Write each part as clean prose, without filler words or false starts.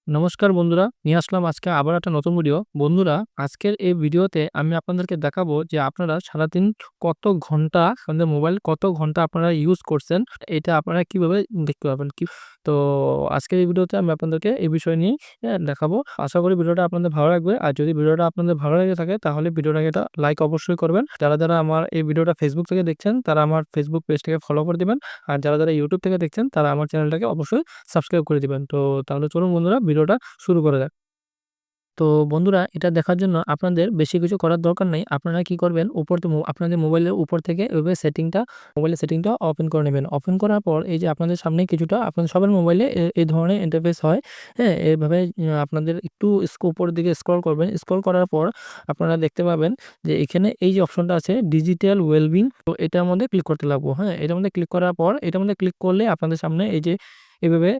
নমস্কার বন্ধুরা, নিয়ে আসলাম আজকে আবার একটা নতুন ভিডিও। বন্ধুরা, আজকের এই ভিডিওতে আমি আপনাদেরকে দেখাবো যে আপনারা সারাদিন কত ঘন্টা আপনাদের মোবাইল কত ঘন্টা আপনারা ইউজ করছেন, এটা আপনারা কিভাবে দেখতে পাবেন। তো আজকের এই ভিডিওতে আমি আপনাদেরকে এই বিষয় নিয়ে দেখাবো। আশা করি ভিডিওটা আপনাদের ভালো লাগবে। আর যদি ভিডিওটা আপনাদের ভালো লেগে থাকে তাহলে ভিডিওটাকে একটা লাইক অবশ্যই করবেন। যারা আমার এই ভিডিওটা ফেসবুক থেকে দেখছেন তারা আমার ফেসবুক পেজটাকে ফলো করে দিবেন। আর যারা ইউটিউব থেকে দেখছেন তারা আমার চ্যানেলটাকে অবশ্যই সাবস্ক্রাইব করে দিবেন। তাহলে চলুন বন্ধুরা, ভিডিওটা শুরু করা যাক। তো বন্ধুরা, এটা দেখার জন্য আপনাদের বেশি কিছু করার দরকার নেই। আপনারা কি করবেন, আপনাদের মোবাইলের উপর থেকে এভাবে মোবাইলের সেটিংটা ওপেন করে নেবেন। ওপেন করার পর এই যে আপনাদের সামনে কিছুটা আপনাদের সবার মোবাইলে এই ধরনের ইন্টারফেস হয়। হ্যাঁ? এভাবে আপনাদের একটু উপরের দিকে স্ক্রল করবেন। স্ক্রল করার পর আপনারা দেখতে পাবেন যে এখানে এই যে অপশনটা আছে ডিজিটাল ওয়েলবিং, তো এটার মধ্যে ক্লিক করতে লাগবো। হ্যাঁ? এটার মধ্যে ক্লিক করার পর এটার মধ্যে ক্লিক করলে আপনাদের সামনে এই যে এভাবে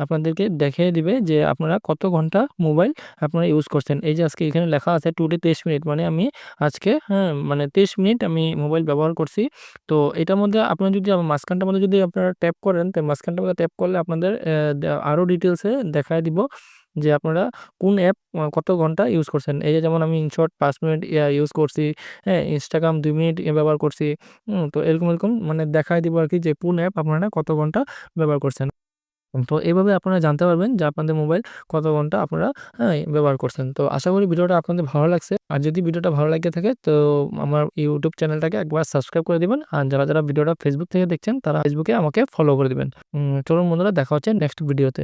আপনাদেরকে দেখিয়ে দিবে যে আপনারা কত ঘন্টা মোবাইল আপনারা ইউজ করছেন। এই যে আজকে এখানে লেখা আছে টুডে 23 মিনিট, মানে আমি আজকে মানে 23 মিনিট আমি মোবাইল ব্যবহার করছি। তো এটার মধ্যে আপনারা যদি মাঝখানটার মধ্যে যদি আপনারা ট্যাপ করেন, তো মাঝখানটার মধ্যে ট্যাপ করলে আপনাদের আরও ডিটেইলসে দেখায় দিব যে আপনারা কোন অ্যাপ কত ঘন্টা ইউজ করছেন। এই যে যেমন আমি ইনশর্ট ৫ মিনিট ইউজ করছি, হ্যাঁ? Instagram ২ মিনিট ব্যবহার করছি। তো এরকম মানে দেখায় দিব আরকি যে কোন অ্যাপ আপনারা কত ঘন্টা ব্যবহার করছেন। তো এভাবে আপনারা জানতে পারবেন যে আপনাদের মোবাইল কত ঘন্টা আপনারা ব্যবহার করছেন। তো আশা করি ভিডিওটা আপনাদের ভালো লাগছে। আর যদি ভিডিওটা ভালো লাগে থাকে তো আমার ইউটিউব চ্যানেলটাকে একবার সাবস্ক্রাইব করে দিবেন। আর যারা ভিডিওটা ফেসবুক থেকে দেখছেন তারা ফেসবুকে আমাকে ফলো করে দিবেন। চলুন বন্ধুরা, দেখা হচ্ছে নেক্সট ভিডিওতে।